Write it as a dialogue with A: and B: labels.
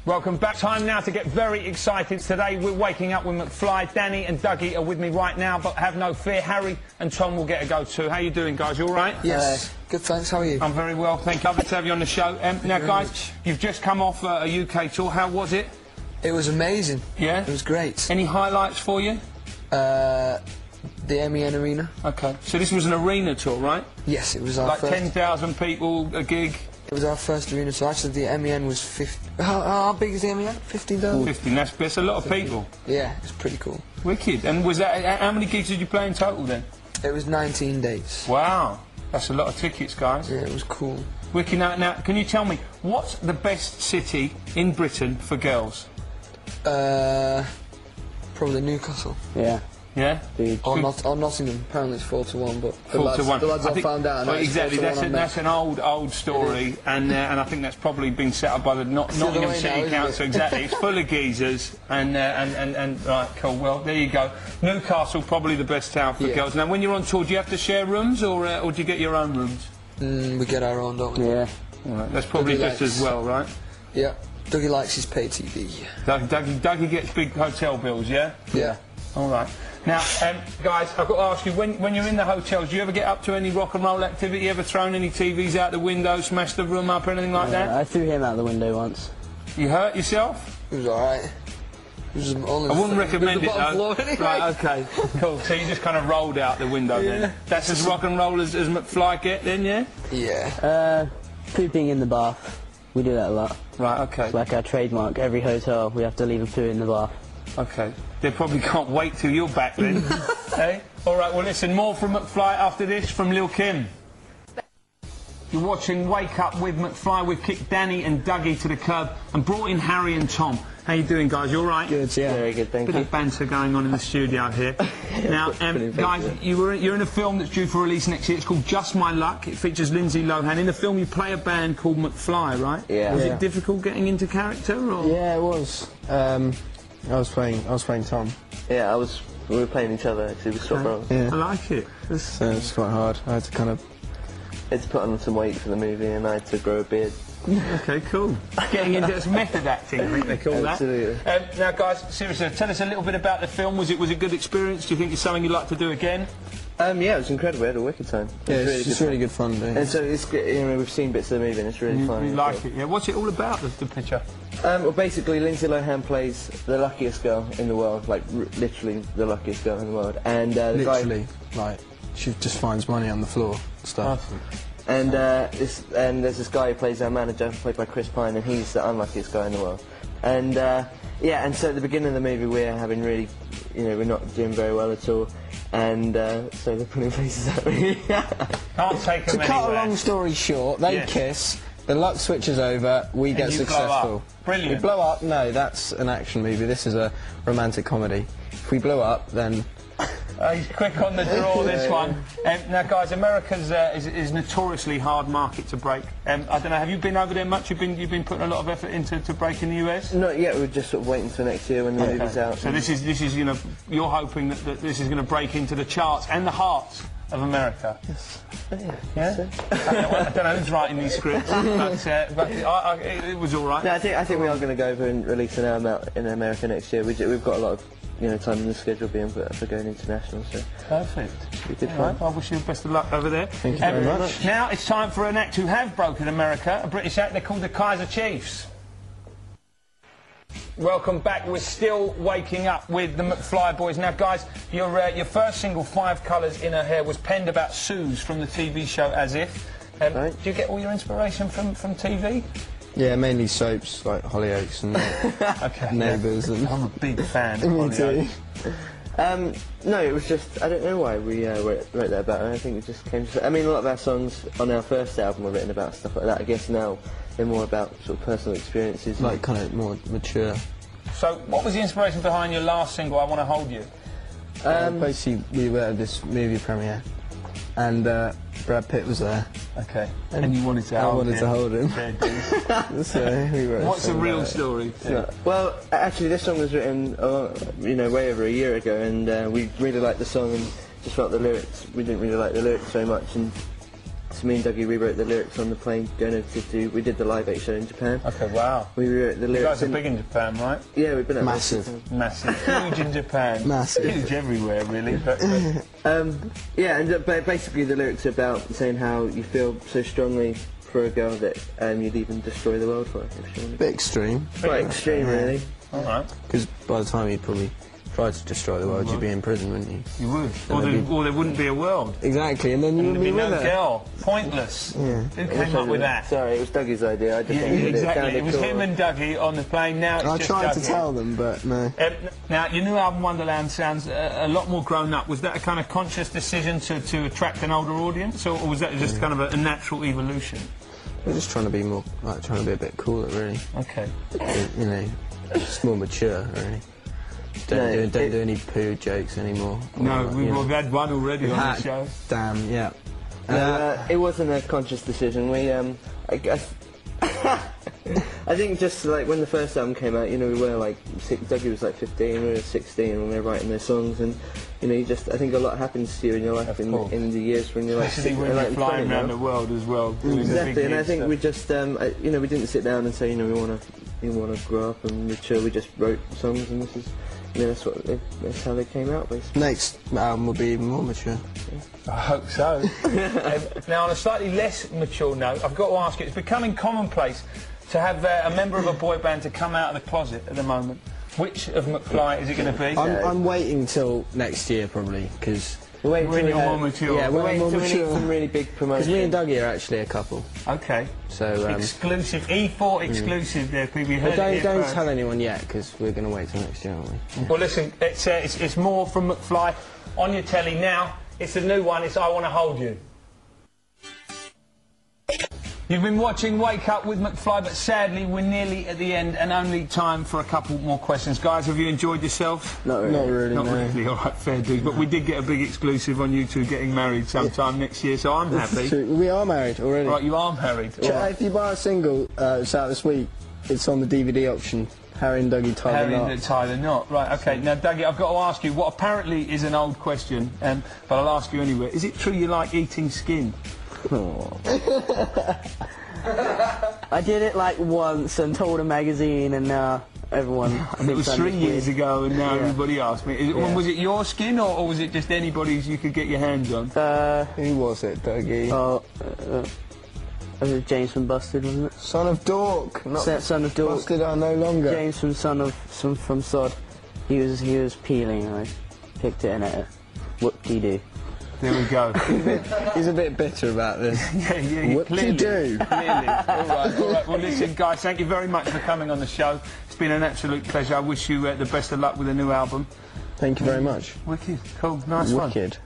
A: Welcome back. Time now to get very excited. Today we're waking up with McFly. Danny and Dougie are with me right now, but have no fear, Harry and Tom will get a go too. How you doing, guys? You all right?
B: Yes. Good, thanks. How are you?
A: I'm very well, thank you. Lovely to have you on the show. Now, guys, you've just come off a UK tour. How was it?
B: It was amazing.
A: Yeah?
B: It was great.
A: Any highlights for you?
B: The MEN Arena.
A: Okay. So this was an arena tour, right?
B: Yes, it was our
A: like
B: first...
A: 10,000 people, a gig?
B: It was our first arena, so actually the MEN was 50... How big is the MEN? 15,000?
A: 15, that's a lot of people.
B: Yeah, it's pretty cool.
A: Wicked. And was that... How many gigs did you play in total then?
B: It was 19 days.
A: Wow. That's a lot of tickets, guys.
B: Yeah, it was cool.
A: Wicked. Now, can you tell me, what's the best city in Britain for girls?
B: Probably Newcastle.
C: Yeah.
A: Yeah?
B: Or Nottingham. Apparently it's 4-1, but the
A: 4-1.
B: lads I found out.
A: Well, exactly, that's an old story, and I think that's probably been set up by the Nottingham City Council. Exactly, it's full of geezers, and right, cool. Well, there you go. Newcastle, probably the best town for girls. Now, when you're on tour, do you have to share rooms, or do you get your own rooms?
B: We get our own, don't we?
C: Yeah.
A: All right, that's probably just as well, right?
B: Yeah. Dougie likes his pay TV.
A: Dougie gets big hotel bills, yeah?
B: Yeah.
A: All right. Now, guys, I've got to ask you, when you're in the hotels, do you ever get up to any rock and roll activity? Ever thrown any TVs out the window, smashed the room up, or anything like that?
C: I threw him out the window once.
A: You hurt yourself?
B: It was alright. I
A: wouldn't recommend it, though.
B: Anyway.
A: Right, okay, cool. So you just kind of rolled out the window then? That's as rock and roll as McFly get then, yeah?
B: Yeah.
C: Pooping in the bath. We do that a lot.
A: Right, okay.
C: It's like our trademark. Every hotel, we have to leave a poo in the bath.
A: Okay. They probably can't wait till you're back then. Hey? All right, well, listen, more from McFly after this from Lil' Kim. You're watching Wake Up with McFly. We've kicked Danny and Dougie to the curb and brought in Harry and Tom. How you doing, guys? You all right?
C: Good, yeah. Very good, thank you.
A: Bit of banter going on in the studio here. Now, guys, you're in a film that's due for release next year. It's called Just My Luck. It features Lindsay Lohan. In the film, you play a band called McFly, right?
D: Yeah.
A: Was it difficult getting into character, or...?
D: Yeah, it was. I was playing Tom.
E: Yeah, we were playing each other, actually. We swapped roles.
D: Yeah.
A: I like it.
D: So it's quite hard. I had to kind of...
E: I had to put on some weight for the movie, and I had to grow a beard.
A: Okay, cool. Getting into it's method acting, I think they call that.
E: Absolutely.
A: Now, guys, seriously, tell us a little bit about the film. Was it a good experience? Do you think it's something you'd like to do again?
E: Yeah, it was incredible. We had a wicked time.
D: Yeah, it's really good fun doing it.
E: And so it's, we've seen bits of the movie, and it's really fun.
A: You like it, yeah? What's it all about, the picture?
E: Well, basically, Lindsay Lohan plays the luckiest girl in the world, like literally the luckiest girl in the world. And
D: literally, like she just finds money on the floor, stuff.
E: And there's this guy who plays our manager, played by Chris Pine, and he's the unluckiest guy in the world. And yeah, and so at the beginning of the movie, we're having really, we're not doing very well at all. And so they're putting faces at me.
A: Can't take them
D: To cut a long story short, they kiss, the luck switches over, we get successful.
A: Brilliant.
D: We blow up, no, that's an action movie, this is a romantic comedy. If we blow up, then...
A: He's quick on the draw, this one. Now, guys, America's is notoriously hard market to break. I don't know, have you been over there much? You've been putting a lot of effort into breaking the US?
E: Not yet. We're just sort of waiting until next year when the movie's out.
A: So this is you're hoping that this is going to break into the charts and the hearts of America.
E: Yes.
A: Yeah. I don't know who's writing these scripts, but it was all right.
E: No, I think we are going to go over and release an album out in America next year. We've got a lot of time in the schedule being put for going international, so...
A: Perfect.
E: Should be good fun.
A: I wish you the best of luck over there.
D: Thank you very much.
A: Now it's time for an act who have broken America, a British act. They're called the Kaiser Chiefs. Welcome back. We're still waking up with the McFly boys. Now, guys, your first single, 5 Colours in Her Hair, was penned about Suze from the TV show As If.
E: Right.
A: Do you get all your inspiration from TV?
D: Yeah, mainly soaps, like Hollyoaks and Neighbours. And
A: I'm a big fan of
D: Me too.
E: No, it was just, I don't know why we wrote that about her. I think it just came to... I mean, a lot of our songs on our first album were written about stuff like that. I guess now they're more about sort of personal experiences.
D: Like, kind of more mature.
A: So, what was the inspiration behind your last single, I Want to Hold You?
D: Basically, we were at this movie premiere, and Brad Pitt was there.
A: Okay. And you wanted to hold him?
D: I wanted to hold him. So we wrote
A: What's the real story?
E: Yeah. Well, actually, this song was written, way over a year ago, and we really liked the song and just felt the lyrics. We didn't really like the lyrics very much, and so me and Dougie rewrote the lyrics on the plane going over to do. We did the Live 8 show in Japan.
A: Okay, wow.
E: We rewrote the
A: You
E: lyrics.
A: guys are big in Japan, right?
E: Yeah, we've been at
B: Massive.
A: Massive. Huge in Japan.
B: Massive.
A: Huge everywhere, really. But
E: Yeah, and basically the lyrics are about saying how you feel so strongly for a girl that you'd even destroy the world for her, if she wanted.
B: Bit extreme.
E: Quite extreme, really.
A: all right.
B: Because by the time you'd probably try to destroy the world, you'd be in prison, wouldn't you?
A: You would. Or there wouldn't be a world.
B: Exactly, and then you
A: There'd
B: wouldn't
A: be
B: be with
A: no
B: her.
A: girl. Pointless.
B: Yeah.
A: Who came up with that?
E: Sorry, it was Dougie's idea. I just
A: Yeah,
E: wanted it.
A: exactly.
E: sounded
A: It was
E: cool.
A: him and Dougie on the plane. Now it's
B: I
A: just
B: tried to
A: Dougie.
B: tell them, but no.
A: Now, your new album Wonderland sounds a lot more grown up. Was that a kind of conscious decision to attract an older audience, or was that just kind of a natural evolution?
B: We're just trying to be more, like, trying to be a bit cooler, really.
A: Okay.
B: You know, just more mature, really. Don't do any poo jokes anymore.
A: No,
B: Or, you know.
A: we've had one already on the show.
B: Damn, yeah.
E: It wasn't a conscious decision. We, I guess, I think just like when the first album came out, you know, we were like, Dougie was like 15, we were 16 when we were writing those songs, and you know, I think a lot happens to you in your life in the years when you're like,
A: Especially when you're flying around the world as well. doing the
E: Exactly,
A: big
E: and I
A: hits,
E: think
A: so.
E: we just, you know, we didn't sit down and say, you know, we want to grow up and mature. We just wrote songs, and this is, you know, that's how they came out, basically.
B: Next album will be even more mature.
A: I hope so. Now, on a slightly less mature note, I've got to ask you, it's becoming commonplace to have a member of a boy band to come out of the closet at the moment. Which of McFly is it going to be?
B: I'm waiting till next year, probably, because...
E: We're
A: When you're more mature.
B: Yeah,
E: waiting
B: more
E: till we need
B: mature.
E: some really big
B: Because
E: promotion.
B: me and Dougie are actually a couple,
A: Okay.
B: so...
A: Exclusive. E4 exclusive there, people. You heard
B: But
A: it here
B: don't
A: first.
B: tell anyone yet, because we're going to wait till next year, aren't we?
A: Well, listen, it's more from McFly on your telly now. It's a new one. It's I Want to Hold You. You've been watching Wake Up with McFly, but sadly we're nearly at the end and only time for a couple more questions. Guys, have you enjoyed yourselves?
E: Not really.
B: Not really,
A: Not
B: no.
A: really, all right, fair dues. But we did get a big exclusive on you two getting married sometime next year, so I'm happy.
B: We are married already.
A: Right, you are married. All right.
B: If you buy a single, it's out this week, it's on the DVD option. Harry and Dougie tied
A: Harry
B: the knot.
A: and Tyler not. Right, okay. Now, Dougie, I've got to ask you, what apparently is an old question, but I'll ask you anyway. Is it true you like eating skin?
C: I did it like once and told a magazine, and now everyone.
A: And it was 3 years ago, and now everybody asked me. Was it your skin, or was it just anybody's you could get your hands on?
B: Who was it, Dougie?
C: Was it James from Busted, wasn't it?
B: Son of Dork. Not
C: Son of Dork.
B: Busted are no longer.
C: James from from Sod. He was peeling, and I picked it and ate it. Whoop-de-doo.
A: There we go.
B: He's a bit bitter about this.
A: yeah,
B: What do
A: clearly.
B: you do?
A: Clearly. All right. Well, listen, guys, thank you very much for coming on the show. It's been an absolute pleasure. I wish you the best of luck with the new album.
B: Thank you very much.
A: Wicked. Cool. Nice one.
B: Wicked.